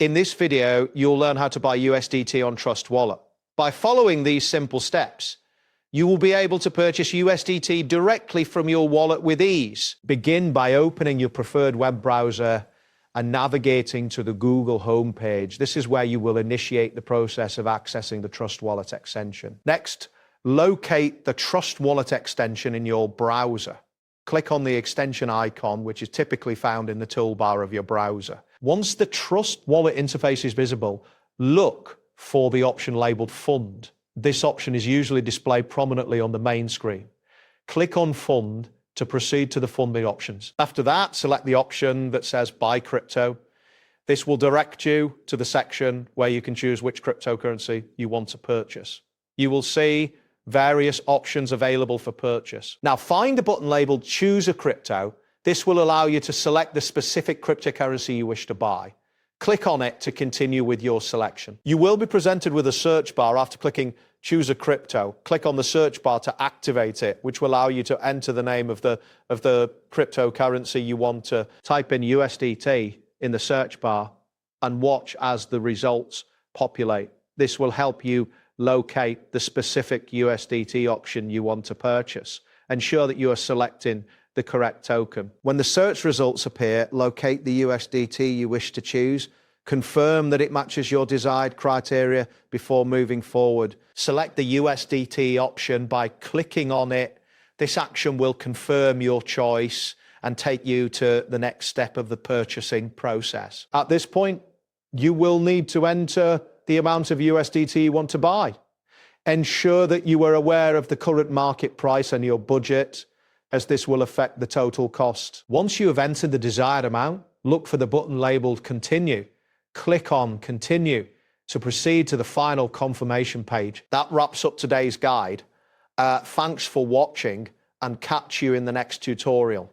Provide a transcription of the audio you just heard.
In this video, you'll learn how to buy USDT on Trust Wallet. By following these simple steps, you will be able to purchase USDT directly from your wallet with ease. Begin by opening your preferred web browser and navigating to the Google homepage. This is where you will initiate the process of accessing the Trust Wallet extension. Next, locate the Trust Wallet extension in your browser. Click on the extension icon, which is typically found in the toolbar of your browser. Once the Trust Wallet interface is visible, look for the option labeled Fund. This option is usually displayed prominently on the main screen. Click on Fund to proceed to the funding options. After that, select the option that says Buy Crypto. This will direct you to the section where you can choose which cryptocurrency you want to purchase. You will see various options available for purchase. Now find a button labeled Choose a Crypto. This will allow you to select the specific cryptocurrency you wish to buy. Click on it to continue with your selection. You will be presented with a search bar after clicking Choose a Crypto. Click on the search bar to activate it, which will allow you to enter the name of the cryptocurrency you want to. Type in USDT in the search bar and watch as the results populate. This will help you locate the specific USDT option you want to purchase. Ensure that you are selecting the correct token. When the search results appear, locate the USDT you wish to choose. Confirm that it matches your desired criteria before moving forward. Select the USDT option by clicking on it. This action will confirm your choice and take you to the next step of the purchasing process. At this point, you will need to enter the amount of USDT you want to buy. Ensure that you are aware of the current market price and your budget, as this will affect the total cost. Once you have entered the desired amount, look for the button labeled Continue. Click on Continue to proceed to the final confirmation page. That wraps up today's guide. Thanks for watching and catch you in the next tutorial.